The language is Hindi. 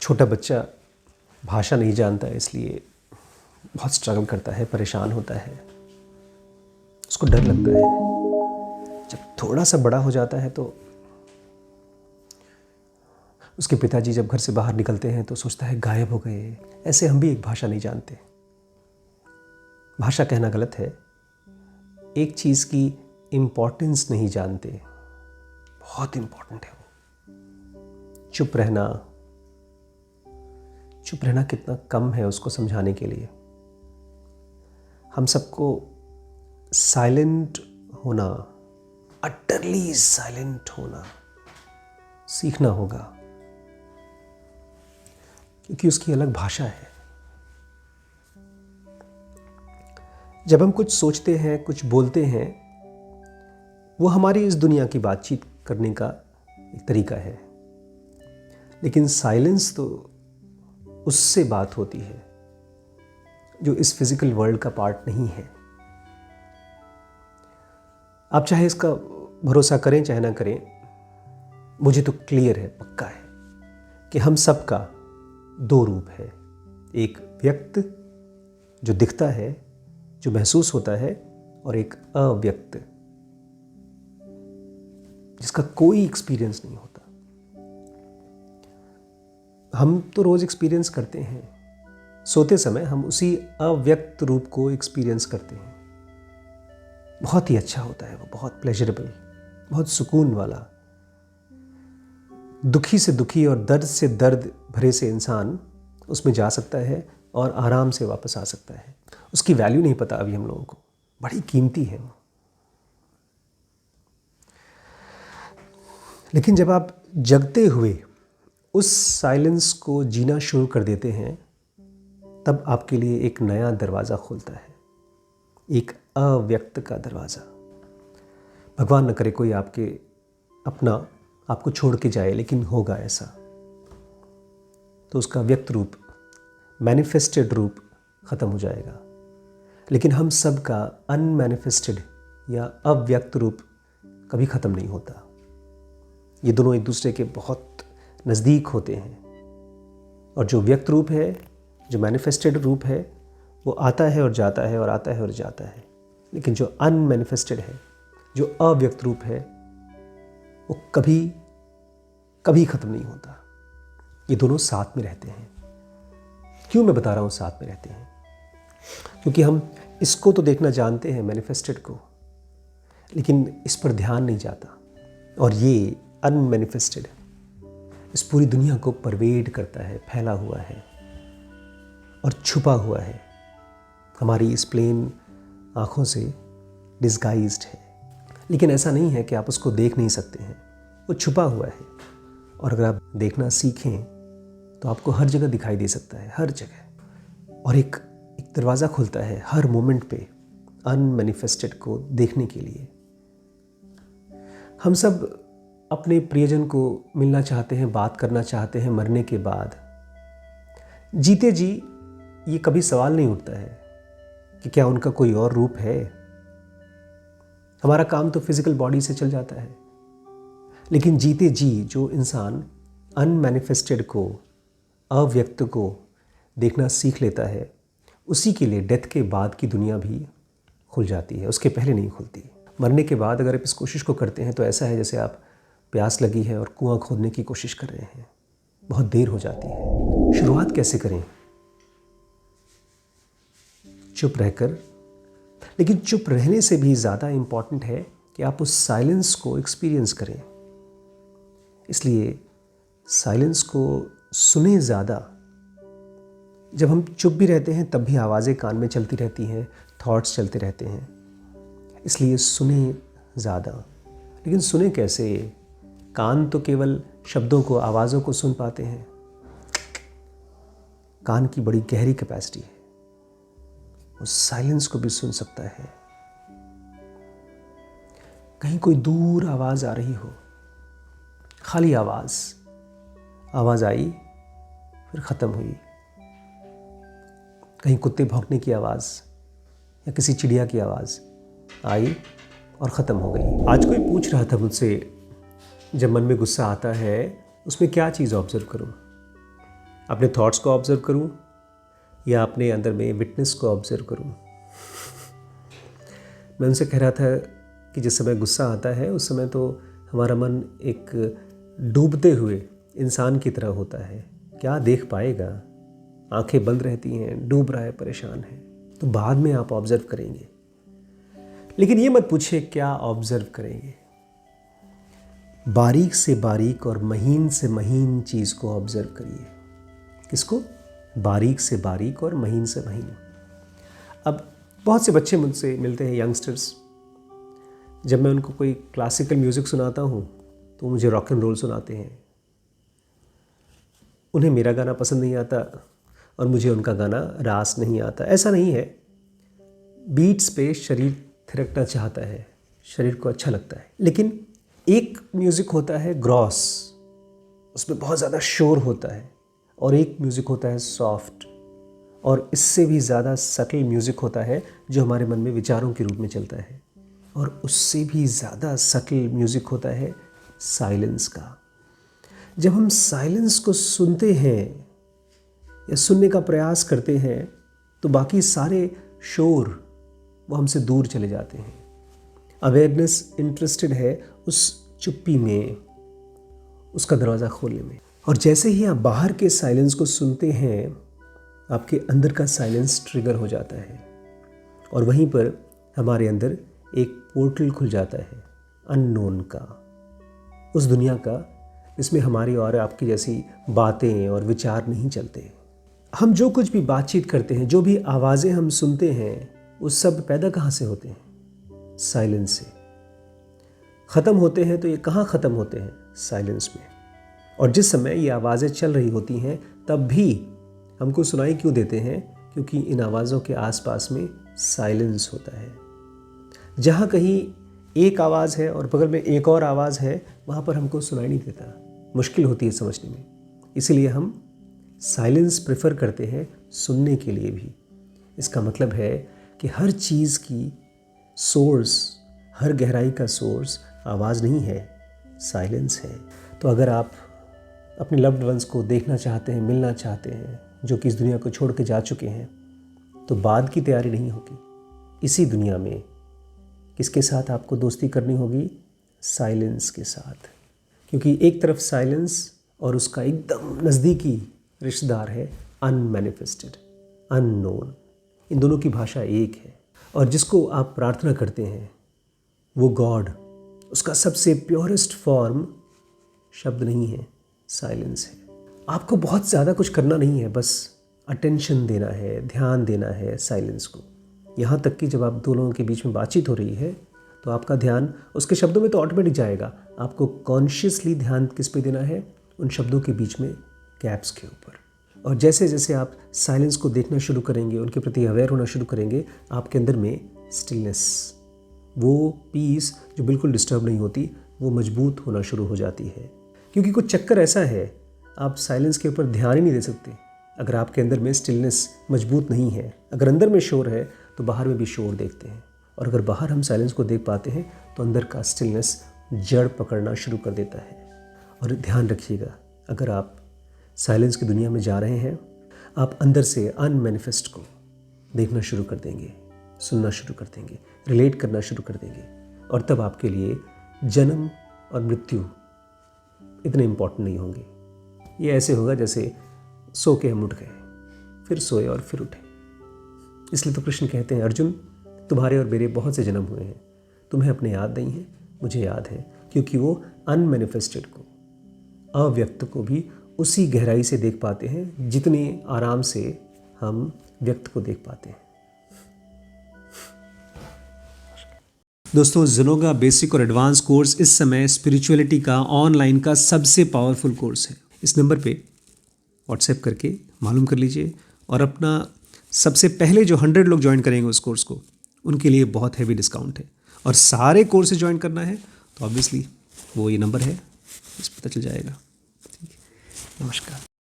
छोटा बच्चा भाषा नहीं जानता है, इसलिए बहुत स्ट्रगल करता है, परेशान होता है, उसको डर लगता है। जब थोड़ा सा बड़ा हो जाता है तो उसके पिताजी जब घर से बाहर निकलते हैं तो सोचता है गायब हो गए। ऐसे हम भी एक भाषा नहीं जानते। भाषा कहना गलत है, एक चीज़ की इम्पोर्टेंस नहीं जानते। बहुत इम्पोर्टेंट है वो। चुप रहना कितना कम है उसको समझाने के लिए। हम सबको साइलेंट होना, अटरली साइलेंट होना सीखना होगा, क्योंकि उसकी अलग भाषा है। जब हम कुछ सोचते हैं, कुछ बोलते हैं, वो हमारी इस दुनिया की बातचीत करने का एक तरीका है, लेकिन साइलेंस तो उससे बात होती है जो इस फिजिकल वर्ल्ड का पार्ट नहीं है। आप चाहे इसका भरोसा करें चाहे ना करें, मुझे तो क्लियर है, पक्का है कि हम सबका दो रूप है। एक व्यक्त जो दिखता है, जो महसूस होता है, और एक अव्यक्त जिसका कोई एक्सपीरियंस नहीं होता। हम तो रोज एक्सपीरियंस करते हैं। सोते समय हम उसी अव्यक्त रूप को एक्सपीरियंस करते हैं। बहुत ही अच्छा होता है वो, बहुत प्लेजरेबल, बहुत सुकून वाला। दुखी से दुखी और दर्द से दर्द भरे से इंसान उसमें जा सकता है और आराम से वापस आ सकता है। उसकी वैल्यू नहीं पता अभी हम लोगों को, बड़ी कीमती है वो। लेकिन जब आप जगते हुए उस साइलेंस को जीना शुरू कर देते हैं, तब आपके लिए एक नया दरवाज़ा खुलता है, एक अव्यक्त का दरवाज़ा। भगवान न करे कोई आपको छोड़ के जाए, लेकिन होगा ऐसा, तो उसका व्यक्त रूप, मैनिफेस्टेड रूप ख़त्म हो जाएगा। लेकिन हम सब का अनमैनिफेस्टेड या अव्यक्त रूप कभी ख़त्म नहीं होता। ये दोनों एक दूसरे के बहुत नज़दीक होते हैं। और जो व्यक्त रूप है, जो मैनिफेस्टेड रूप है, वो आता है और जाता है और आता है और जाता है। लेकिन जो अनमैनिफेस्टेड है, जो अव्यक्त रूप है, वो कभी कभी ख़त्म नहीं होता। ये दोनों साथ में रहते हैं। क्यों मैं बता रहा हूँ साथ में रहते हैं? क्योंकि हम इसको तो देखना जानते हैं, मैनिफेस्टेड को, लेकिन इस पर ध्यान नहीं जाता। और ये अनमैनिफेस्टेड इस पूरी दुनिया को परवेड करता है, फैला हुआ है और छुपा हुआ है, हमारी इस प्लेन आँखों से डिस्गाइज्ड है। लेकिन ऐसा नहीं है कि आप उसको देख नहीं सकते हैं, वो छुपा हुआ है। और अगर आप देखना सीखें तो आपको हर जगह दिखाई दे सकता है, हर जगह। और एक दरवाज़ा खुलता है हर मोमेंट पे अनमैनिफेस्टेड को देखने के लिए। हम सब अपने प्रियजन को मिलना चाहते हैं, बात करना चाहते हैं मरने के बाद। जीते जी ये कभी सवाल नहीं उठता है कि क्या उनका कोई और रूप है। हमारा काम तो फिजिकल बॉडी से चल जाता है। लेकिन जीते जी जो इंसान अनमैनिफेस्टेड को, अव्यक्त को देखना सीख लेता है, उसी के लिए डेथ के बाद की दुनिया भी खुल जाती है, उसके पहले नहीं खुलती। मरने के बाद अगर आप इस कोशिश को करते हैं तो ऐसा है जैसे आप प्यास लगी है और कुआं खोदने की कोशिश कर रहे हैं, बहुत देर हो जाती है। शुरुआत कैसे करें? चुप रहकर। लेकिन चुप रहने से भी ज़्यादा इम्पॉर्टेंट है कि आप उस साइलेंस को एक्सपीरियंस करें। इसलिए साइलेंस को सुने ज़्यादा। जब हम चुप भी रहते हैं तब भी आवाज़ें कान में चलती रहती हैं, थॉट्स चलते रहते हैं। इसलिए सुने ज़्यादा। लेकिन सुने कैसे? कान तो केवल शब्दों को, आवाज़ों को सुन पाते हैं। कान की बड़ी गहरी कैपेसिटी है, उस साइलेंस को भी सुन सकता है। कहीं कोई दूर आवाज़ आ रही हो, खाली आवाज़ आई फिर ख़त्म हुई। कहीं कुत्ते भौंकने की आवाज़ या किसी चिड़िया की आवाज़ आई और ख़त्म हो गई। आज कोई पूछ रहा था मुझसे, जब मन में गुस्सा आता है उसमें क्या चीज़ ऑब्जर्व करूं? अपने थॉट्स को ऑब्जर्व करूं या अपने अंदर में विटनेस को ऑब्जर्व करूं? मैं उनसे कह रहा था कि जिस समय गुस्सा आता है उस समय तो हमारा मन एक डूबते हुए इंसान की तरह होता है, क्या देख पाएगा, आंखें बंद रहती हैं, डूब रहा है, परेशान है। तो बाद में आप ऑब्जर्व करेंगे, लेकिन ये मत पूछिए क्या ऑब्जर्व करेंगे। बारीक से बारीक और महीन से महीन चीज़ को ऑब्जर्व करिए। किसको? बारीक से बारीक और महीन से महीन। अब बहुत से बच्चे मुझसे मिलते हैं, यंगस्टर्स। जब मैं उनको कोई क्लासिकल म्यूज़िक सुनाता हूँ तो मुझे रॉक एंड रोल सुनाते हैं। उन्हें मेरा गाना पसंद नहीं आता और मुझे उनका गाना रास नहीं आता। ऐसा नहीं है, बीट्स पे शरीर थिरकना चाहता है, शरीर को अच्छा लगता है। लेकिन एक म्यूज़िक होता है ग्रॉस, उसमें बहुत ज़्यादा शोर होता है, और एक म्यूज़िक होता है सॉफ्ट, और इससे भी ज़्यादा सटल म्यूज़िक होता है जो हमारे मन में विचारों के रूप में चलता है, और उससे भी ज़्यादा सटल म्यूज़िक होता है साइलेंस का। जब हम साइलेंस को सुनते हैं या सुनने का प्रयास करते हैं तो बाकी सारे शोर वो हमसे दूर चले जाते हैं। अवेयरनेस इंटरेस्टेड है उस चुप्पी में, उसका दरवाज़ा खोलने में। और जैसे ही आप बाहर के साइलेंस को सुनते हैं, आपके अंदर का साइलेंस ट्रिगर हो जाता है, और वहीं पर हमारे अंदर एक पोर्टल खुल जाता है अननोन का, उस दुनिया का जिसमें हमारी और आपकी जैसी बातें और विचार नहीं चलते। हम जो कुछ भी बातचीत करते हैं, जो भी आवाज़ें हम सुनते हैं, वो सब पैदा कहाँ से होते हैं? साइलेंस से। ख़त्म होते हैं तो ये कहाँ ख़त्म होते हैं? साइलेंस में। और जिस समय ये आवाज़ें चल रही होती हैं तब भी हमको सुनाई क्यों देते हैं? क्योंकि इन आवाज़ों के आसपास में साइलेंस होता है। जहाँ कहीं एक आवाज़ है और बगल में एक और आवाज़ है, वहाँ पर हमको सुनाई नहीं देता, मुश्किल होती है समझने में। इसीलिए हम साइलेंस प्रेफर करते हैं सुनने के लिए भी। इसका मतलब है कि हर चीज़ की सोर्स, हर गहराई का सोर्स आवाज़ नहीं है, साइलेंस है। तो अगर आप अपने लव्ड वंस को देखना चाहते हैं, मिलना चाहते हैं, जो कि इस दुनिया को छोड़ के जा चुके हैं, तो बाद की तैयारी नहीं होगी। इसी दुनिया में किसके साथ आपको दोस्ती करनी होगी? साइलेंस के साथ। क्योंकि एक तरफ साइलेंस और उसका एकदम नज़दीकी रिश्तेदार है अनमैनिफेस्टेड, अननोन। इन दोनों की भाषा एक है, और जिसको आप प्रार्थना करते हैं वो गॉड, उसका सबसे प्योरेस्ट फॉर्म शब्द नहीं है, साइलेंस है। आपको बहुत ज़्यादा कुछ करना नहीं है, बस अटेंशन देना है, ध्यान देना है साइलेंस को। यहाँ तक कि जब आप दो लोगों के बीच में बातचीत हो रही है तो आपका ध्यान उसके शब्दों में तो ऑटोमेटिक जाएगा। आपको कॉन्शियसली ध्यान किस पे देना है? उन शब्दों के बीच में गैप्स के ऊपर। और जैसे जैसे आप साइलेंस को देखना शुरू करेंगे, उनके प्रति अवेयर होना शुरू करेंगे, आपके अंदर में स्टिलनेस, वो पीस जो बिल्कुल डिस्टर्ब नहीं होती, वो मजबूत होना शुरू हो जाती है। क्योंकि कुछ चक्कर ऐसा है, आप साइलेंस के ऊपर ध्यान ही नहीं दे सकते अगर आपके अंदर में स्टिलनेस मजबूत नहीं है। अगर अंदर में शोर है तो बाहर में भी शोर देखते हैं, और अगर बाहर हम साइलेंस को देख पाते हैं तो अंदर का स्टिलनेस जड़ पकड़ना शुरू कर देता है। और ध्यान रखिएगा, अगर आप साइलेंस की दुनिया में जा रहे हैं, आप अंदर से अनमैनिफेस्ट को देखना शुरू कर देंगे, सुनना शुरू कर देंगे, रिलेट करना शुरू कर देंगे, और तब आपके लिए जन्म और मृत्यु इतने इम्पोर्टेंट नहीं होंगे। ये ऐसे होगा जैसे सो के हम उठ गए, फिर सोए और फिर उठे। इसलिए तो कृष्ण कहते हैं, अर्जुन तुम्हारे और मेरे बहुत से जन्म हुए हैं, तुम्हें अपने याद नहीं है, मुझे याद है। क्योंकि वो अनमैनिफेस्टेड को, अव्यक्त को भी उसी गहराई से देख पाते हैं जितने आराम से हम व्यक्त को देख पाते हैं। दोस्तों, ज़ेनोगा बेसिक और एडवांस कोर्स इस समय स्पिरिचुअलिटी का ऑनलाइन का सबसे पावरफुल कोर्स है। इस नंबर पे व्हाट्सएप करके मालूम कर लीजिए, और अपना सबसे पहले जो 100 लोग ज्वाइन करेंगे उस कोर्स को, उनके लिए बहुत हैवी डिस्काउंट है। और सारे कोर्सेज ज्वाइन करना है तो ऑब्वियसली वो ये नंबर है, इस पता चल जाएगा। ठीक है, नमस्कार।